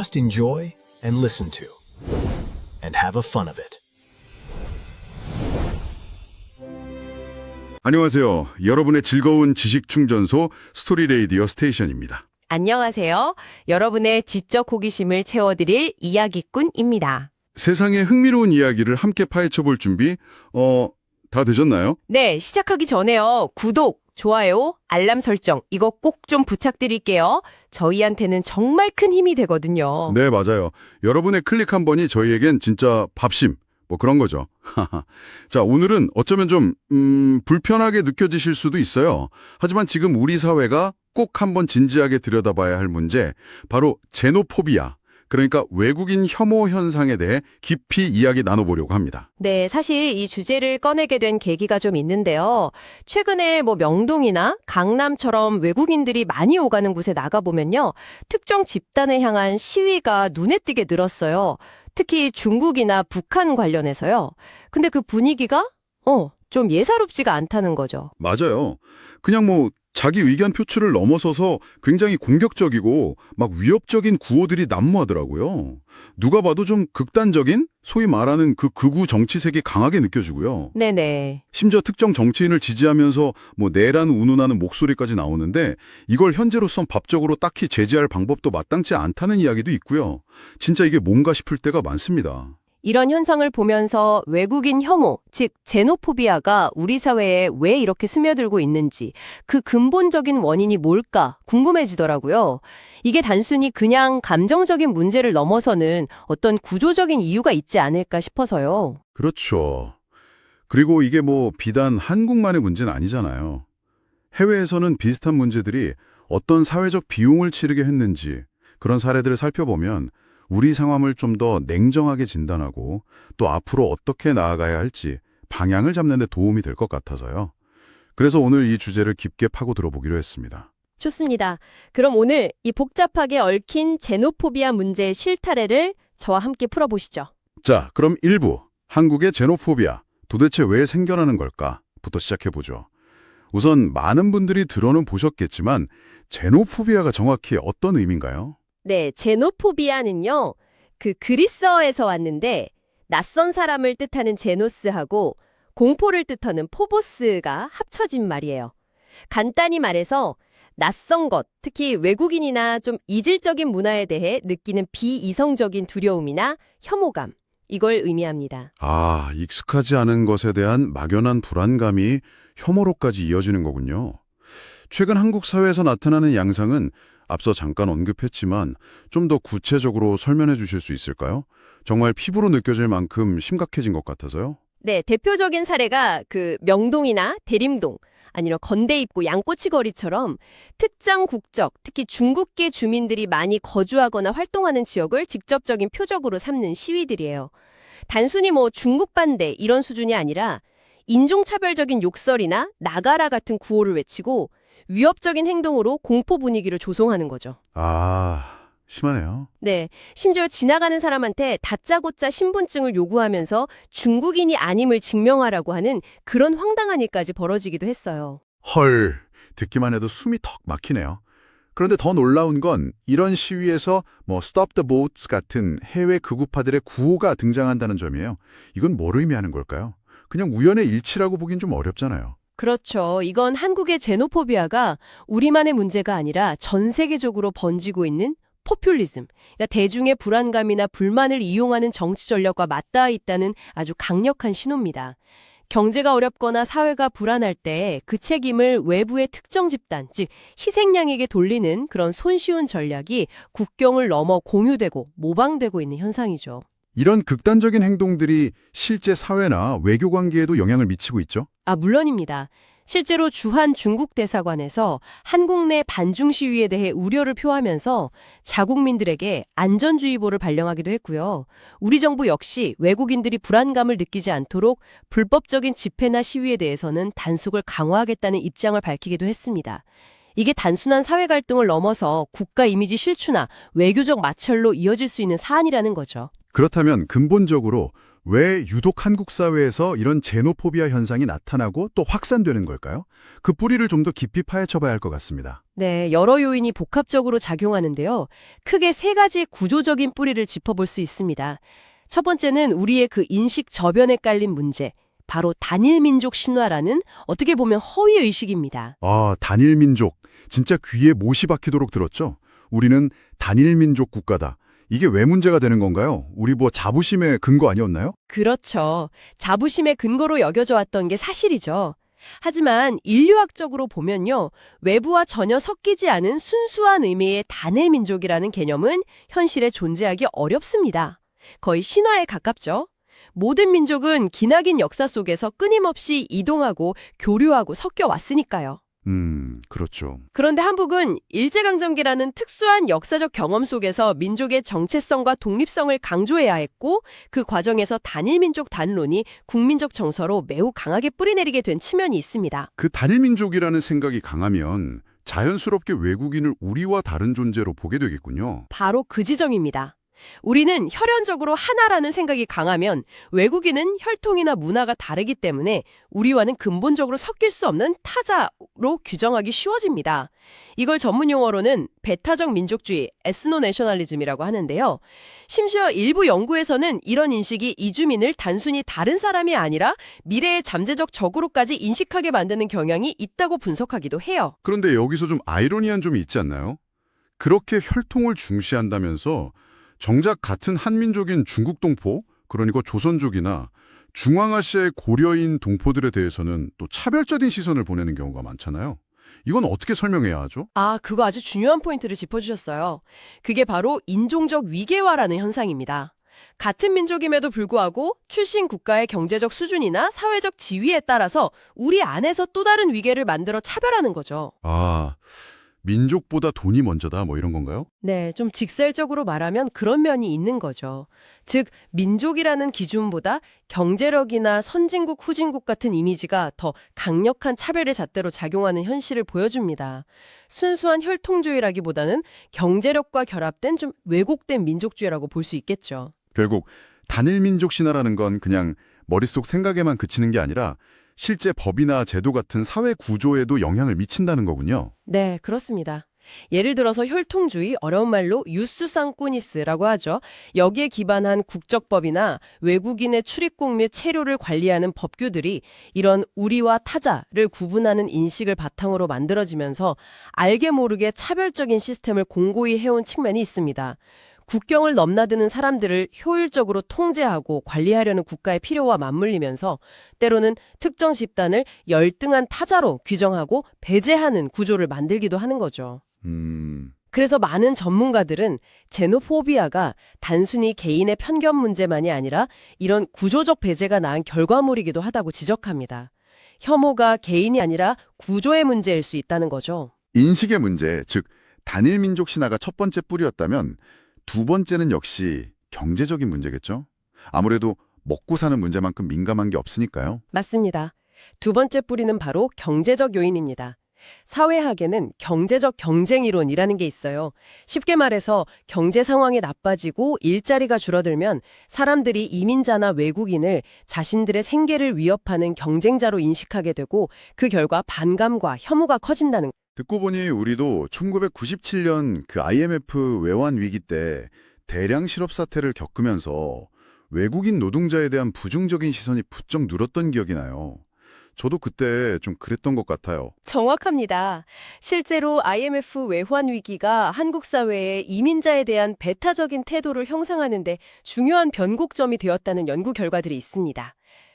Just enjoy and listen to, and have a fun of it. 안녕하세요. 여러분의 즐거운 지식 충전소 스토리 레이디오 스테이션입니다. 안녕하세요. 여러분의 지적 호기심을 채워드릴 이야기꾼입니다. 세상의 흥미로운 이야기를 함께 파헤쳐 볼 준비, 다 되셨나요? 네, 시작하기 전에요. 구독, 좋아요, 알람 설정 이거 꼭 좀 부탁드릴게요. 저희한테는 정말 큰 힘이 되거든요. 네, 맞아요. 여러분의 클릭 한 번이 저희에겐 진짜 밥심, 그런 거죠. 자, 오늘은 어쩌면 좀 불편하게 느껴지실 수도 있어요. 하지만 지금 우리 사회가 꼭 한번 진지하게 들여다봐야 할 문제, 바로 제노포비아, 그러니까 외국인 혐오 현상에 대해 깊이 이야기 나눠보려고 합니다. 네, 사실 이 주제를 꺼내게 된 계기가 좀 있는데요. 최근에 명동이나 강남처럼 외국인들이 많이 오가는 곳에 나가보면요. 특정 집단을 향한 시위가 눈에 띄게 늘었어요. 특히 중국이나 북한 관련해서요. 근데 그 분위기가 좀 예사롭지가 않다는 거죠. 맞아요. 그냥 자기 의견 표출을 넘어서서 굉장히 공격적이고 막 위협적인 구호들이 난무하더라고요. 누가 봐도 좀 극단적인, 소위 말하는 그 극우 정치색이 강하게 느껴지고요. 네네. 심지어 특정 정치인을 지지하면서 내란 운운하는 목소리까지 나오는데 이걸 현재로선 법적으로 딱히 제재할 방법도 마땅치 않다는 이야기도 있고요. 진짜 이게 뭔가 싶을 때가 많습니다. 이런 현상을 보면서 외국인 혐오, 즉 제노포비아가 우리 사회에 왜 이렇게 스며들고 있는지, 그 근본적인 원인이 뭘까 궁금해지더라고요. 이게 단순히 그냥 감정적인 문제를 넘어서는 어떤 구조적인 이유가 있지 않을까 싶어서요. 그렇죠. 그리고 이게 비단 한국만의 문제는 아니잖아요. 해외에서는 비슷한 문제들이 어떤 사회적 비용을 치르게 했는지 그런 사례들을 살펴보면 우리 상황을 좀 더 냉정하게 진단하고 또 앞으로 어떻게 나아가야 할지 방향을 잡는 데 도움이 될 것 같아서요. 그래서 오늘 이 주제를 깊게 파고 들어보기로 했습니다. 좋습니다. 그럼 오늘 이 복잡하게 얽힌 제노포비아 문제의 실타래를 저와 함께 풀어보시죠. 자, 그럼 1부, 한국의 제노포비아, 도대체 왜 생겨나는 걸까?부터 시작해보죠. 우선 많은 분들이 들어는 보셨겠지만 제노포비아가 정확히 어떤 의미인가요? 네, 제노포비아는요. 그 그리스어에서 왔는데 낯선 사람을 뜻하는 제노스하고 공포를 뜻하는 포보스가 합쳐진 말이에요. 간단히 말해서 낯선 것, 특히 외국인이나 좀 이질적인 문화에 대해 느끼는 비이성적인 두려움이나 혐오감, 이걸 의미합니다. 아, 익숙하지 않은 것에 대한 막연한 불안감이 혐오로까지 이어지는 거군요. 최근 한국 사회에서 나타나는 양상은 앞서 잠깐 언급했지만 좀 더 구체적으로 설명해 주실 수 있을까요? 정말 피부로 느껴질 만큼 심각해진 것 같아서요. 네, 대표적인 사례가 그 명동이나 대림동, 아니면 건대입구 양꼬치거리처럼 특정 국적, 특히 중국계 주민들이 많이 거주하거나 활동하는 지역을 직접적인 표적으로 삼는 시위들이에요. 단순히 중국 반대 이런 수준이 아니라 인종차별적인 욕설이나 나가라 같은 구호를 외치고 위협적인 행동으로 공포 분위기를 조성하는 거죠. 아, 심하네요. 네, 심지어 지나가는 사람한테 다짜고짜 신분증을 요구하면서 중국인이 아님을 증명하라고 하는 그런 황당한 일까지 벌어지기도 했어요. 헐, 듣기만 해도 숨이 턱 막히네요. 그런데 더 놀라운 건 이런 시위에서 Stop the Boats 같은 해외 극우파들의 구호가 등장한다는 점이에요. 이건 뭘 의미하는 걸까요? 그냥 우연의 일치라고 보긴 좀 어렵잖아요. 그렇죠. 이건 한국의 제노포비아가 우리만의 문제가 아니라 전 세계적으로 번지고 있는 포퓰리즘, 그러니까 대중의 불안감이나 불만을 이용하는 정치 전략과 맞닿아 있다는 아주 강력한 신호입니다. 경제가 어렵거나 사회가 불안할 때 그 책임을 외부의 특정 집단, 즉 희생양에게 돌리는 그런 손쉬운 전략이 국경을 넘어 공유되고 모방되고 있는 현상이죠. 이런 극단적인 행동들이 실제 사회나 외교 관계에도 영향을 미치고 있죠? 물론입니다. 실제로 주한 중국 대사관에서 한국 내 반중 시위에 대해 우려를 표하면서 자국민들에게 안전주의보를 발령하기도 했고요. 우리 정부 역시 외국인들이 불안감을 느끼지 않도록 불법적인 집회나 시위에 대해서는 단속을 강화하겠다는 입장을 밝히기도 했습니다. 이게 단순한 사회 갈등을 넘어서 국가 이미지 실추나 외교적 마찰로 이어질 수 있는 사안이라는 거죠. 그렇다면 근본적으로 왜 유독 한국 사회에서 이런 제노포비아 현상이 나타나고 또 확산되는 걸까요? 그 뿌리를 좀 더 깊이 파헤쳐봐야 할 것 같습니다. 네, 여러 요인이 복합적으로 작용하는데요. 크게 세 가지 구조적인 뿌리를 짚어볼 수 있습니다. 첫 번째는 우리의 그 인식 저변에 깔린 문제, 바로 단일민족 신화라는 어떻게 보면 허위의식입니다. 아, 단일민족. 진짜 귀에 못이 박히도록 들었죠? 우리는 단일민족 국가다. 이게 왜 문제가 되는 건가요? 우리 뭐 자부심의 근거 아니었나요? 그렇죠. 자부심의 근거로 여겨져 왔던 게 사실이죠. 하지만 인류학적으로 보면요, 외부와 전혀 섞이지 않은 순수한 의미의 단일민족이라는 개념은 현실에 존재하기 어렵습니다. 거의 신화에 가깝죠. 모든 민족은 기나긴 역사 속에서 끊임없이 이동하고 교류하고 섞여 왔으니까요. 그렇죠. 그런데 한국은 일제강점기라는 특수한 역사적 경험 속에서 민족의 정체성과 독립성을 강조해야 했고, 그 과정에서 단일민족 단론이 국민적 정서로 매우 강하게 뿌리내리게 된 측면이 있습니다. 그 단일민족이라는 생각이 강하면 자연스럽게 외국인을 우리와 다른 존재로 보게 되겠군요. 바로 그 지점입니다. 우리는 혈연적으로 하나라는 생각이 강하면 외국인은 혈통이나 문화가 다르기 때문에 우리와는 근본적으로 섞일 수 없는 타자로 규정하기 쉬워집니다. 이걸 전문 용어로는 배타적 민족주의, 에스노내셔널리즘이라고 하는데요. 심지어 일부 연구에서는 이런 인식이 이주민을 단순히 다른 사람이 아니라 미래의 잠재적 적으로까지 인식하게 만드는 경향이 있다고 분석하기도 해요. 그런데 여기서 좀 아이러니한 점이 있지 않나요? 그렇게 혈통을 중시한다면서 정작 같은 한민족인 중국 동포, 그러니까 조선족이나 중앙아시아의 고려인 동포들에 대해서는 또 차별적인 시선을 보내는 경우가 많잖아요. 이건 어떻게 설명해야 하죠? 그거 아주 중요한 포인트를 짚어주셨어요. 그게 바로 인종적 위계화라는 현상입니다. 같은 민족임에도 불구하고 출신 국가의 경제적 수준이나 사회적 지위에 따라서 우리 안에서 또 다른 위계를 만들어 차별하는 거죠. 아, 민족보다 돈이 먼저다 뭐 이런 건가요? 네, 좀 직설적으로 말하면 그런 면이 있는 거죠. 즉, 민족이라는 기준보다 경제력이나 선진국, 후진국 같은 이미지가 더 강력한 차별의 잣대로 작용하는 현실을 보여줍니다. 순수한 혈통주의라기보다는 경제력과 결합된 좀 왜곡된 민족주의라고 볼 수 있겠죠. 결국 단일민족 신화라는 건 그냥 머릿속 생각에만 그치는 게 아니라 실제 법이나 제도 같은 사회 구조에도 영향을 미친다는 거군요. 네, 그렇습니다. 예를 들어서 혈통주의, 어려운 말로 유스상꾸니스라고 하죠. 여기에 기반한 국적법이나 외국인의 출입국 및 체류를 관리하는 법규들이 이런 우리와 타자를 구분하는 인식을 바탕으로 만들어지면서 알게 모르게 차별적인 시스템을 공고히 해온 측면이 있습니다. 국경을 넘나드는 사람들을 효율적으로 통제하고 관리하려는 국가의 필요와 맞물리면서 때로는 특정 집단을 열등한 타자로 규정하고 배제하는 구조를 만들기도 하는 거죠. 그래서 많은 전문가들은 제노포비아가 단순히 개인의 편견 문제만이 아니라 이런 구조적 배제가 낳은 결과물이기도 하다고 지적합니다. 혐오가 개인이 아니라 구조의 문제일 수 있다는 거죠. 인식의 문제, 즉 단일민족 신화가 첫 번째 뿌리였다면 두 번째는 역시 경제적인 문제겠죠? 아무래도 먹고 사는 문제만큼 민감한 게 없으니까요. 맞습니다. 두 번째 뿌리는 바로 경제적 요인입니다. 사회학에는 경제적 경쟁 이론이라는 게 있어요. 쉽게 말해서 경제 상황이 나빠지고 일자리가 줄어들면 사람들이 이민자나 외국인을 자신들의 생계를 위협하는 경쟁자로 인식하게 되고 그 결과 반감과 혐오가 커진다는 듣고 보니 우리도 1997년 그 IMF 외환 위기 때 대량 실업 사태를 겪으면서 외국인 노동자에 대한 부정적인 시선이 부쩍 늘었던 기억이 나요. 저도 그때 좀 그랬던 것 같아요. 정확합니다. 실제로 IMF 외환 위기가 한국 사회의 이민자에 대한 배타적인 태도를 형성하는 데 중요한 변곡점이 되었다는 연구 결과들이 있습니다.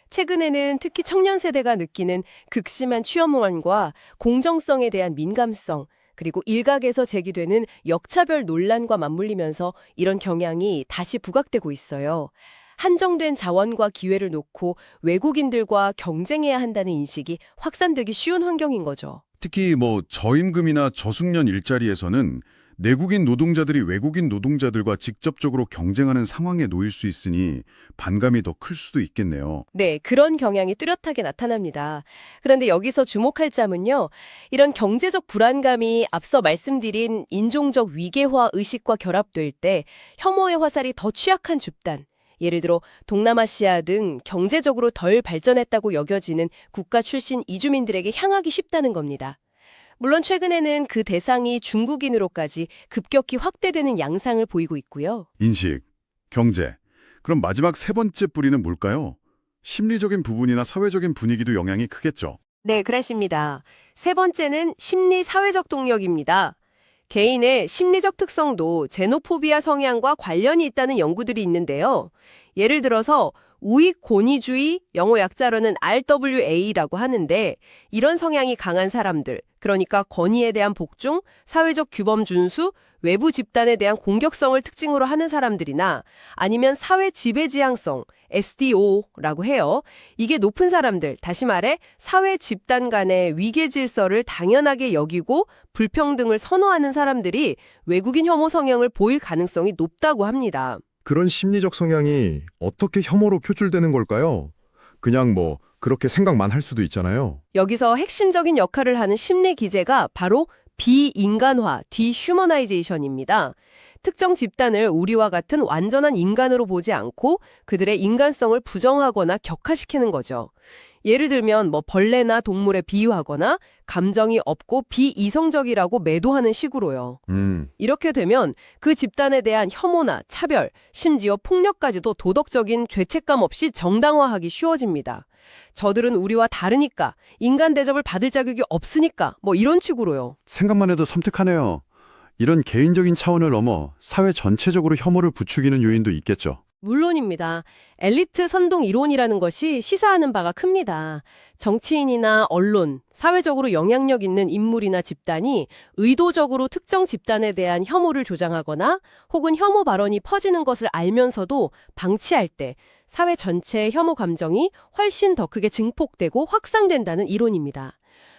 최근에는 특히 청년 세대가 느끼는 극심한 취업난과 공정성에 대한 민감성, 그리고 일각에서 제기되는 역차별 논란과 맞물리면서 이런 경향이 다시 부각되고 있어요. 한정된 자원과 기회를 놓고 외국인들과 경쟁해야 한다는 인식이 확산되기 쉬운 환경인 거죠. 특히 저임금이나 저숙련 일자리에서는 내국인 노동자들이 외국인 노동자들과 직접적으로 경쟁하는 상황에 놓일 수 있으니 반감이 더 클 수도 있겠네요. 네, 그런 경향이 뚜렷하게 나타납니다. 그런데 여기서 주목할 점은요, 이런 경제적 불안감이 앞서 말씀드린 인종적 위계화 의식과 결합될 때 혐오의 화살이 더 취약한 집단, 예를 들어 동남아시아 등 경제적으로 덜 발전했다고 여겨지는 국가 출신 이주민들에게 향하기 쉽다는 겁니다. 물론 최근에는 그 대상이 중국인으로까지 급격히 확대되는 양상을 보이고 있고요. 인식, 경제. 그럼 마지막 세 번째 뿌리는 뭘까요? 심리적인 부분이나 사회적인 분위기도 영향이 크겠죠. 네, 그렇습니다. 세 번째는 심리 사회적 동력입니다. 개인의 심리적 특성도 제노포비아 성향과 관련이 있다는 연구들이 있는데요. 예를 들어서 우익 권위주의, 영어 약자로는 RWA라고 하는데 이런 성향이 강한 사람들, 그러니까 권위에 대한 복종, 사회적 규범 준수, 외부 집단에 대한 공격성을 특징으로 하는 사람들이나 아니면 사회 지배지향성, SDO라고 해요. 이게 높은 사람들, 다시 말해 사회 집단 간의 위계 질서를 당연하게 여기고 불평등을 선호하는 사람들이 외국인 혐오 성향을 보일 가능성이 높다고 합니다. 그런 심리적 성향이 어떻게 혐오로 표출되는 걸까요? 그냥 그렇게 생각만 할 수도 있잖아요. 여기서 핵심적인 역할을 하는 심리 기제가 바로 비인간화, 디휴머나이제이션입니다. 특정 집단을 우리와 같은 완전한 인간으로 보지 않고 그들의 인간성을 부정하거나 격화시키는 거죠. 예를 들면 벌레나 동물에 비유하거나 감정이 없고 비이성적이라고 매도하는 식으로요. 이렇게 되면 그 집단에 대한 혐오나 차별, 심지어 폭력까지도 도덕적인 죄책감 없이 정당화하기 쉬워집니다. 저들은 우리와 다르니까, 인간 대접을 받을 자격이 없으니까, 이런 식으로요. 생각만 해도 섬뜩하네요. 이런 개인적인 차원을 넘어 사회 전체적으로 혐오를 부추기는 요인도 있겠죠. 물론입니다. 엘리트 선동 이론이라는 것이 시사하는 바가 큽니다. 정치인이나 언론, 사회적으로 영향력 있는 인물이나 집단이 의도적으로 특정 집단에 대한 혐오를 조장하거나 혹은 혐오 발언이 퍼지는 것을 알면서도 방치할 때 사회 전체의 혐오 감정이 훨씬 더 크게 증폭되고 확산된다는 이론입니다.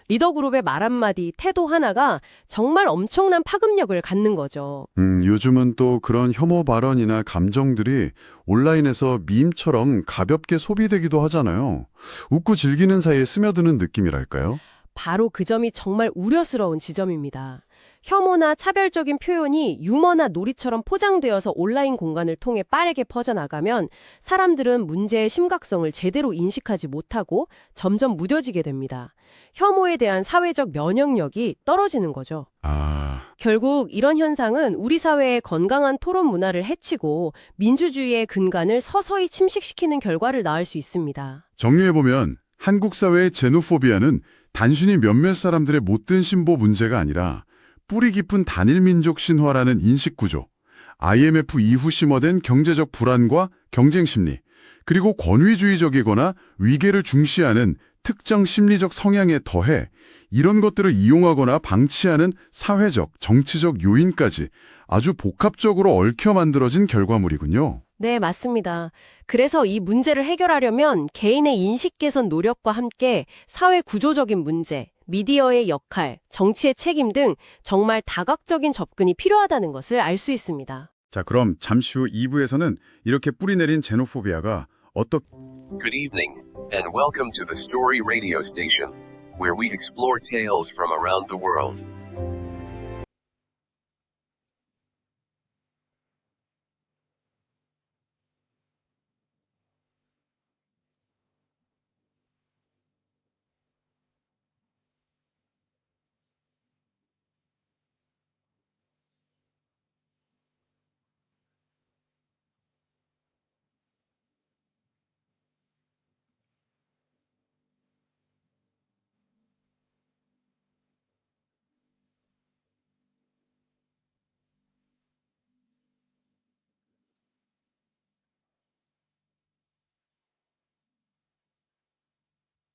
리더그룹의 말 한마디, 태도 하나가 정말 엄청난 파급력을 갖는 거죠. 요즘은 또 그런 혐오 발언이나 감정들이 온라인에서 밈처럼 가볍게 소비되기도 하잖아요. 웃고 즐기는 사이에 스며드는 느낌이랄까요? 바로 그 점이 정말 우려스러운 지점입니다. 혐오나 차별적인 표현이 유머나 놀이처럼 포장되어서 온라인 공간을 통해 빠르게 퍼져나가면 사람들은 문제의 심각성을 제대로 인식하지 못하고 점점 무뎌지게 됩니다. 혐오에 대한 사회적 면역력이 떨어지는 거죠. 결국 이런 현상은 우리 사회의 건강한 토론 문화를 해치고 민주주의의 근간을 서서히 침식시키는 결과를 낳을 수 있습니다. 정리해보면 한국 사회의 제노포비아는 단순히 몇몇 사람들의 못된 신보 문제가 아니라 뿌리 깊은 단일민족 신화라는 인식구조, IMF 이후 심화된 경제적 불안과 경쟁 심리, 그리고 권위주의적이거나 위계를 중시하는 특정 심리적 성향에 더해 이런 것들을 이용하거나 방치하는 사회적, 정치적 요인까지 아주 복합적으로 얽혀 만들어진 결과물이군요. 네, 맞습니다. 그래서 이 문제를 해결하려면 개인의 인식 개선 노력과 함께 사회 구조적인 문제, 미디어의 역할, 정치의 책임 등 정말 다각적인 접근이 필요하다는 것을 알 수 있습니다. 자, 그럼 잠시 후 2부에서는 이렇게 뿌리내린 제노포비아가 Good evening, and welcome to the Story Radio Station, where we explore tales from around the world.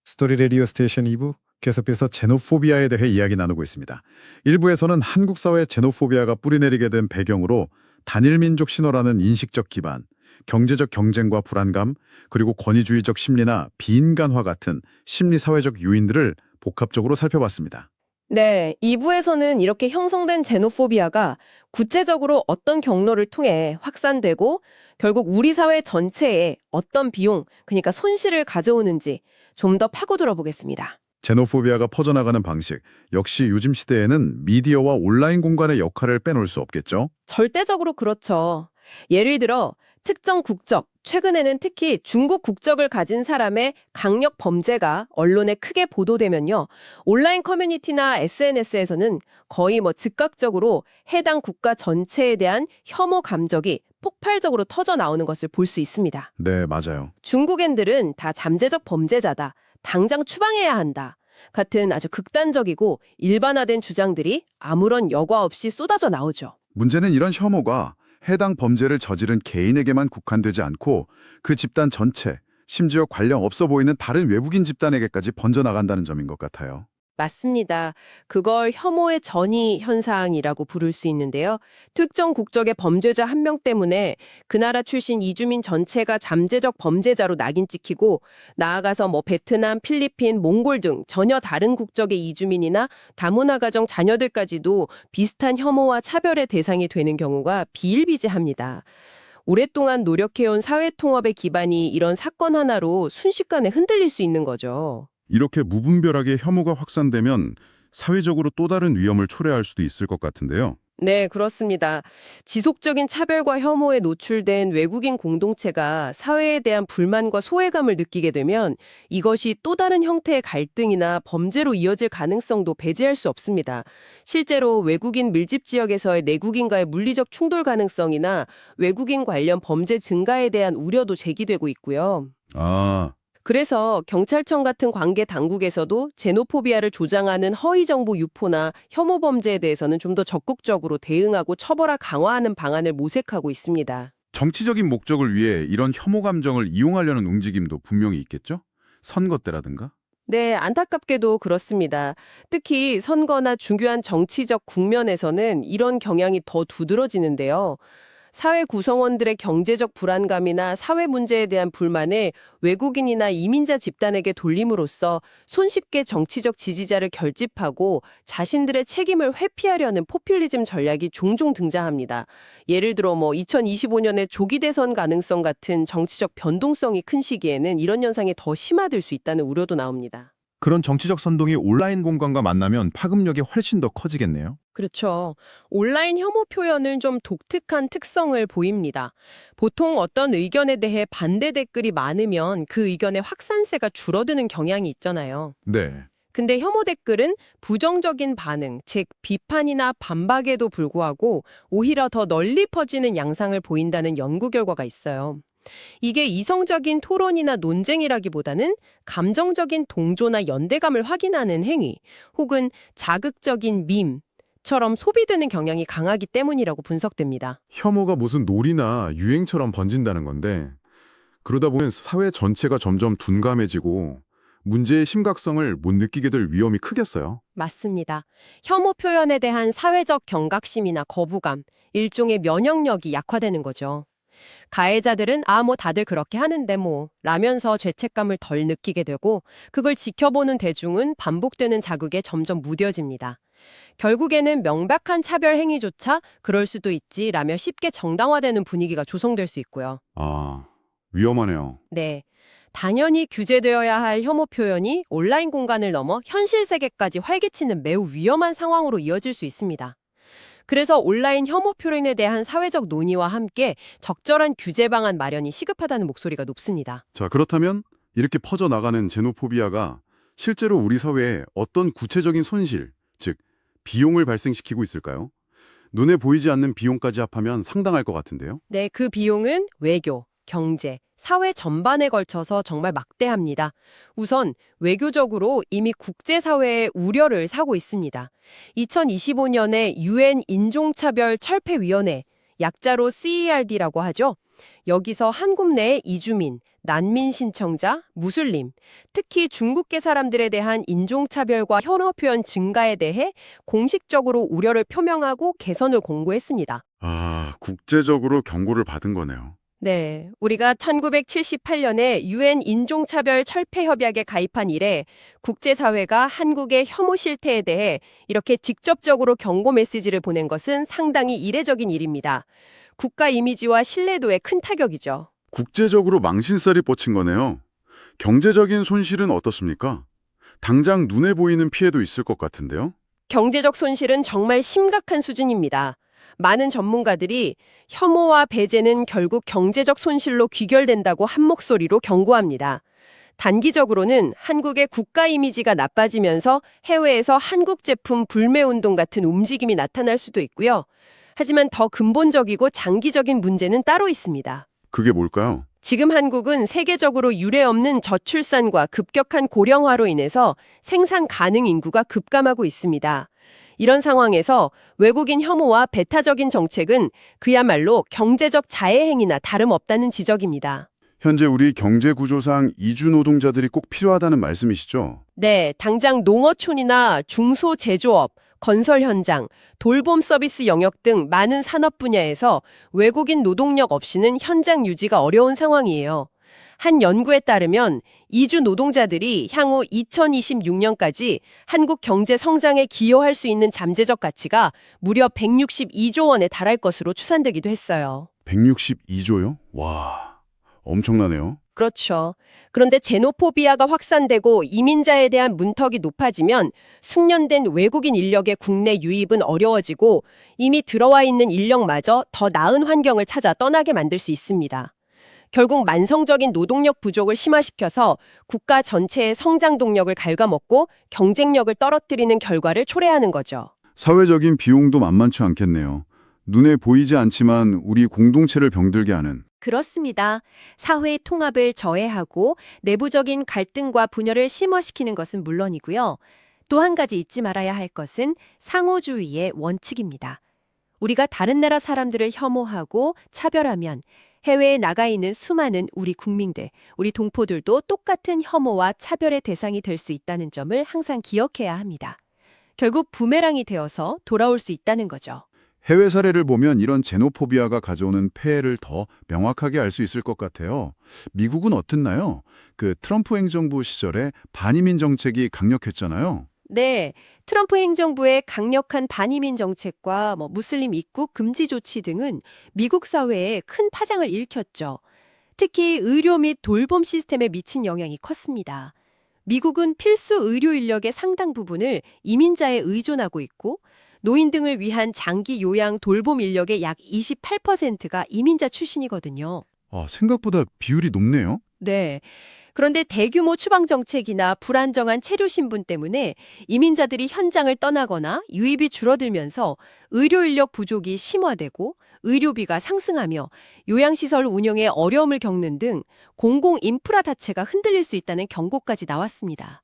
스토리 라디오 스테이션 2부 계속해서 제노포비아에 대해 이야기 나누고 있습니다. 1부에서는 한국 사회 제노포비아가 뿌리내리게 된 배경으로 단일민족 신화라는 인식적 기반, 경제적 경쟁과 불안감, 그리고 권위주의적 심리나 비인간화 같은 심리사회적 요인들을 복합적으로 살펴봤습니다. 네, 2부에서는 이렇게 형성된 제노포비아가 구체적으로 어떤 경로를 통해 확산되고 결국 우리 사회 전체에 어떤 비용, 그러니까 손실을 가져오는지 좀 더 파고들어 보겠습니다. 제노포비아가 퍼져나가는 방식, 역시 요즘 시대에는 미디어와 온라인 공간의 역할을 빼놓을 수 없겠죠? 절대적으로 그렇죠. 예를 들어 특정 국적, 최근에는 특히 중국 국적을 가진 사람의 강력 범죄가 언론에 크게 보도되면요. 온라인 커뮤니티나 SNS에서는 거의 즉각적으로 해당 국가 전체에 대한 혐오 감정이 폭발적으로 터져 나오는 것을 볼 수 있습니다. 네, 맞아요. 중국인들은 다 잠재적 범죄자다. 당장 추방해야 한다. 같은 아주 극단적이고 일반화된 주장들이 아무런 여과 없이 쏟아져 나오죠. 문제는 이런 혐오가 해당 범죄를 저지른 개인에게만 국한되지 않고 그 집단 전체, 심지어 관련 없어 보이는 다른 외국인 집단에게까지 번져나간다는 점인 것 같아요. 맞습니다. 그걸 혐오의 전이 현상이라고 부를 수 있는데요. 특정 국적의 범죄자 한 명 때문에 그 나라 출신 이주민 전체가 잠재적 범죄자로 낙인 찍히고 나아가서 베트남, 필리핀, 몽골 등 전혀 다른 국적의 이주민이나 다문화 가정 자녀들까지도 비슷한 혐오와 차별의 대상이 되는 경우가 비일비재합니다. 오랫동안 노력해온 사회통합의 기반이 이런 사건 하나로 순식간에 흔들릴 수 있는 거죠. 이렇게 무분별하게 혐오가 확산되면 사회적으로 또 다른 위험을 초래할 수도 있을 것 같은데요. 네, 그렇습니다. 지속적인 차별과 혐오에 노출된 외국인 공동체가 사회에 대한 불만과 소외감을 느끼게 되면 이것이 또 다른 형태의 갈등이나 범죄로 이어질 가능성도 배제할 수 없습니다. 실제로 외국인 밀집 지역에서의 내국인과의 물리적 충돌 가능성이나 외국인 관련 범죄 증가에 대한 우려도 제기되고 있고요. 그래서 경찰청 같은 관계 당국에서도 제노포비아를 조장하는 허위 정보 유포나 혐오 범죄에 대해서는 좀 더 적극적으로 대응하고 처벌을 강화하는 방안을 모색하고 있습니다. 정치적인 목적을 위해 이런 혐오 감정을 이용하려는 움직임도 분명히 있겠죠? 선거 때라든가? 네, 안타깝게도 그렇습니다. 특히 선거나 중요한 정치적 국면에서는 이런 경향이 더 두드러지는데요. 사회 구성원들의 경제적 불안감이나 사회 문제에 대한 불만을 외국인이나 이민자 집단에게 돌림으로써 손쉽게 정치적 지지자를 결집하고 자신들의 책임을 회피하려는 포퓰리즘 전략이 종종 등장합니다. 예를 들어 2025년에 조기 대선 가능성 같은 정치적 변동성이 큰 시기에는 이런 현상이 더 심화될 수 있다는 우려도 나옵니다. 그런 정치적 선동이 온라인 공간과 만나면 파급력이 훨씬 더 커지겠네요. 그렇죠. 온라인 혐오 표현은 좀 독특한 특성을 보입니다. 보통 어떤 의견에 대해 반대 댓글이 많으면 그 의견의 확산세가 줄어드는 경향이 있잖아요. 네. 근데 혐오 댓글은 부정적인 반응, 즉 비판이나 반박에도 불구하고 오히려 더 널리 퍼지는 양상을 보인다는 연구 결과가 있어요. 이게 이성적인 토론이나 논쟁이라기보다는 감정적인 동조나 연대감을 확인하는 행위, 혹은 자극적인 밈처럼 소비되는 경향이 강하기 때문이라고 분석됩니다. 혐오가 무슨 놀이나 유행처럼 번진다는 건데 그러다 보면 사회 전체가 점점 둔감해지고 문제의 심각성을 못 느끼게 될 위험이 크겠어요. 맞습니다. 혐오 표현에 대한 사회적 경각심이나 거부감, 일종의 면역력이 약화되는 거죠. 가해자들은 다들 그렇게 하는데 라면서 죄책감을 덜 느끼게 되고 그걸 지켜보는 대중은 반복되는 자극에 점점 무뎌집니다. 결국에는 명백한 차별 행위조차 그럴 수도 있지라며 쉽게 정당화되는 분위기가 조성될 수 있고요. 위험하네요. 네. 당연히 규제되어야 할 혐오 표현이 온라인 공간을 넘어 현실 세계까지 활개치는 매우 위험한 상황으로 이어질 수 있습니다. 그래서 온라인 혐오 표현에 대한 사회적 논의와 함께 적절한 규제 방안 마련이 시급하다는 목소리가 높습니다. 자, 그렇다면 이렇게 퍼져나가는 제노포비아가 실제로 우리 사회에 어떤 구체적인 손실, 즉 비용을 발생시키고 있을까요? 눈에 보이지 않는 비용까지 합하면 상당할 것 같은데요. 네, 그 비용은 외교, 경제, 사회 전반에 걸쳐서 정말 막대합니다. 우선 외교적으로 이미 국제사회의 우려를 사고 있습니다. 2025년에 UN 인종차별철폐위원회, 약자로 CERD라고 하죠. 여기서 한국 내의 이주민, 난민 신청자, 무슬림, 특히 중국계 사람들에 대한 인종차별과 혐오 표현 증가에 대해 공식적으로 우려를 표명하고 개선을 공고했습니다. 국제적으로 경고를 받은 거네요. 네, 우리가 1978년에 UN 인종차별철폐협약에 가입한 이래 국제사회가 한국의 혐오 실태에 대해 이렇게 직접적으로 경고 메시지를 보낸 것은 상당히 이례적인 일입니다. 국가 이미지와 신뢰도에 큰 타격이죠. 국제적으로 망신살이 뻗친 거네요. 경제적인 손실은 어떻습니까? 당장 눈에 보이는 피해도 있을 것 같은데요. 경제적 손실은 정말 심각한 수준입니다. 많은 전문가들이 혐오와 배제는 결국 경제적 손실로 귀결된다고 한 목소리로 경고합니다. 단기적으로는 한국의 국가 이미지가 나빠지면서 해외에서 한국 제품 불매 운동 같은 움직임이 나타날 수도 있고요. 하지만 더 근본적이고 장기적인 문제는 따로 있습니다. 그게 뭘까요? 지금 한국은 세계적으로 유례없는 저출산과 급격한 고령화로 인해서 생산 가능 인구가 급감하고 있습니다. 이런 상황에서 외국인 혐오와 배타적인 정책은 그야말로 경제적 자해행위나 다름없다는 지적입니다. 현재 우리 경제 구조상 이주 노동자들이 꼭 필요하다는 말씀이시죠? 네, 당장 농어촌이나 중소제조업, 건설 현장, 돌봄 서비스 영역 등 많은 산업 분야에서 외국인 노동력 없이는 현장 유지가 어려운 상황이에요. 한 연구에 따르면 이주 노동자들이 향후 2026년까지 한국 경제 성장에 기여할 수 있는 잠재적 가치가 무려 162조 원에 달할 것으로 추산되기도 했어요. 162조요? 와, 엄청나네요. 그렇죠. 그런데 제노포비아가 확산되고 이민자에 대한 문턱이 높아지면 숙련된 외국인 인력의 국내 유입은 어려워지고 이미 들어와 있는 인력마저 더 나은 환경을 찾아 떠나게 만들 수 있습니다. 결국 만성적인 노동력 부족을 심화시켜서 국가 전체의 성장 동력을 갉아먹고 경쟁력을 떨어뜨리는 결과를 초래하는 거죠. 사회적인 비용도 만만치 않겠네요. 눈에 보이지 않지만 우리 공동체를 병들게 하는. 그렇습니다. 사회의 통합을 저해하고 내부적인 갈등과 분열을 심화시키는 것은 물론이고요. 또 한 가지 잊지 말아야 할 것은 상호주의의 원칙입니다. 우리가 다른 나라 사람들을 혐오하고 차별하면 해외에 나가 있는 수많은 우리 국민들, 우리 동포들도 똑같은 혐오와 차별의 대상이 될 수 있다는 점을 항상 기억해야 합니다. 결국 부메랑이 되어서 돌아올 수 있다는 거죠. 해외 사례를 보면 이런 제노포비아가 가져오는 폐해를 더 명확하게 알 수 있을 것 같아요. 미국은 어땠나요? 그 트럼프 행정부 시절에 반이민 정책이 강력했잖아요. 네, 트럼프 행정부의 강력한 반이민 정책과 무슬림 입국 금지 조치 등은 미국 사회에 큰 파장을 일으켰죠. 특히 의료 및 돌봄 시스템에 미친 영향이 컸습니다. 미국은 필수 의료 인력의 상당 부분을 이민자에 의존하고 있고 노인 등을 위한 장기 요양 돌봄 인력의 약 28%가 이민자 출신이거든요. 생각보다 비율이 높네요. 네. 그런데 대규모 추방 정책이나 불안정한 체류 신분 때문에 이민자들이 현장을 떠나거나 유입이 줄어들면서 의료 인력 부족이 심화되고 의료비가 상승하며 요양시설 운영에 어려움을 겪는 등 공공 인프라 자체가 흔들릴 수 있다는 경고까지 나왔습니다.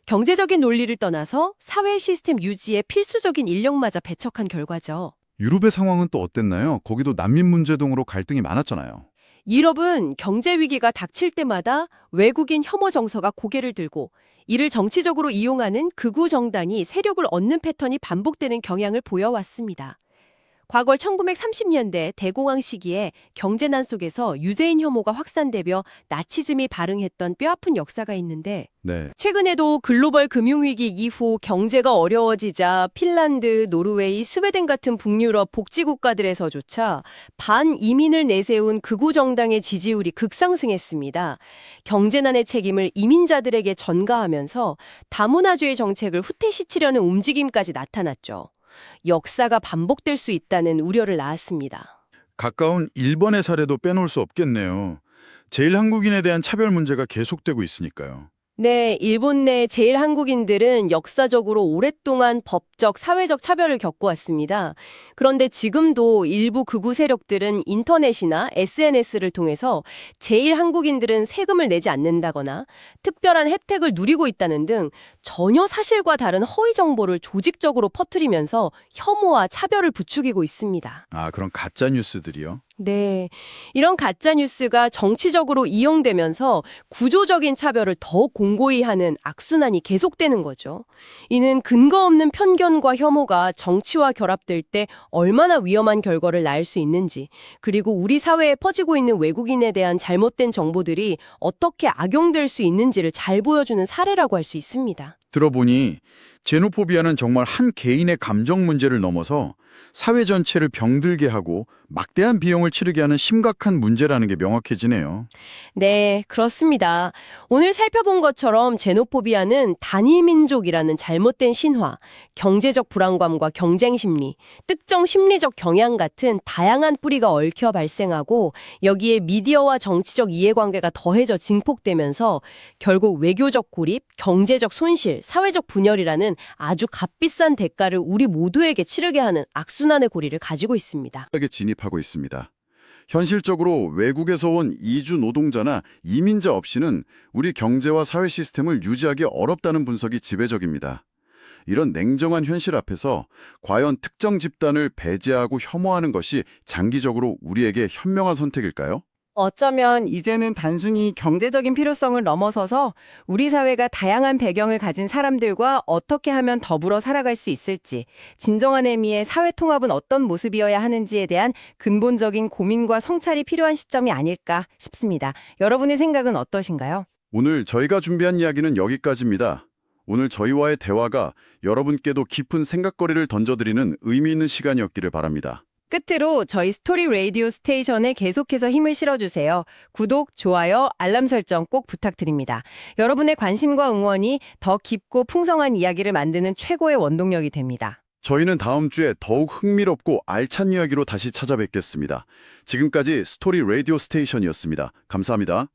경제적인 논리를 떠나서 사회 시스템 유지에 필수적인 인력마저 배척한 결과죠. 유럽의 상황은 또 어땠나요? 거기도 난민 문제 등으로 갈등이 많았잖아요. 유럽은 경제 위기가 닥칠 때마다 외국인 혐오 정서가 고개를 들고 이를 정치적으로 이용하는 극우 정당이 세력을 얻는 패턴이 반복되는 경향을 보여왔습니다. 과거 1930년대 대공황 시기에 경제난 속에서 유대인 혐오가 확산되며 나치즘이 발흥했던 뼈아픈 역사가 있는데 네. 최근에도 글로벌 금융위기 이후 경제가 어려워지자 핀란드, 노르웨이, 스웨덴 같은 북유럽 복지국가들에서조차 반이민을 내세운 극우 정당의 지지율이 급상승했습니다. 경제난의 책임을 이민자들에게 전가하면서 다문화주의 정책을 후퇴시키려는 움직임까지 나타났죠. 역사가 반복될 수 있다는 우려를 낳았습니다. 가까운 일본의 사례도 빼놓을 수 없겠네요. 제일 한국인에 대한 차별 문제가 계속되고 있으니까요. 네, 일본 내 제일 한국인들은 역사적으로 오랫동안 법적, 사회적 차별을 겪어왔습니다. 그런데 지금도 일부 극우 세력들은 인터넷이나 SNS를 통해서 제일 한국인들은 세금을 내지 않는다거나 특별한 혜택을 누리고 있다는 등 전혀 사실과 다른 허위 정보를 조직적으로 퍼뜨리면서 혐오와 차별을 부추기고 있습니다. 그런 가짜 뉴스들이요? 네, 이런 가짜뉴스가 정치적으로 이용되면서 구조적인 차별을 더 공고히 하는 악순환이 계속되는 거죠. 이는 근거 없는 편견과 혐오가 정치와 결합될 때 얼마나 위험한 결과를 낳을 수 있는지, 그리고 우리 사회에 퍼지고 있는 외국인에 대한 잘못된 정보들이 어떻게 악용될 수 있는지를 잘 보여주는 사례라고 할 수 있습니다. 들어보니 제노포비아는 정말 한 개인의 감정 문제를 넘어서 사회 전체를 병들게 하고 막대한 비용을 치르게 하는 심각한 문제라는 게 명확해지네요. 네, 그렇습니다. 오늘 살펴본 것처럼 제노포비아는 단일민족이라는 잘못된 신화, 경제적 불안감과 경쟁 심리, 특정 심리적 경향 같은 다양한 뿌리가 얽혀 발생하고 여기에 미디어와 정치적 이해관계가 더해져 증폭되면서 결국 외교적 고립, 경제적 손실, 사회적 분열이라는 아주 값비싼 대가를 우리 모두에게 치르게 하는 악순환의 고리를 가지고 있습니다. 하게 진입하고 있습니다. 현실적으로 외국에서 온 이주 노동자나 이민자 없이는 우리 경제와 사회 시스템을 유지하기 어렵다는 분석이 지배적입니다. 이런 냉정한 현실 앞에서 과연 특정 집단을 배제하고 혐오하는 것이 장기적으로 우리에게 현명한 선택일까요? 어쩌면 이제는 단순히 경제적인 필요성을 넘어서서 우리 사회가 다양한 배경을 가진 사람들과 어떻게 하면 더불어 살아갈 수 있을지, 진정한 의미의 사회 통합은 어떤 모습이어야 하는지에 대한 근본적인 고민과 성찰이 필요한 시점이 아닐까 싶습니다. 여러분의 생각은 어떠신가요? 오늘 저희가 준비한 이야기는 여기까지입니다. 오늘 저희와의 대화가 여러분께도 깊은 생각거리를 던져드리는 의미 있는 시간이었기를 바랍니다. 끝으로 저희 스토리 라디오 스테이션에 계속해서 힘을 실어주세요. 구독, 좋아요, 알람 설정 꼭 부탁드립니다. 여러분의 관심과 응원이 더 깊고 풍성한 이야기를 만드는 최고의 원동력이 됩니다. 저희는 다음 주에 더욱 흥미롭고 알찬 이야기로 다시 찾아뵙겠습니다. 지금까지 스토리 라디오 스테이션이었습니다. 감사합니다.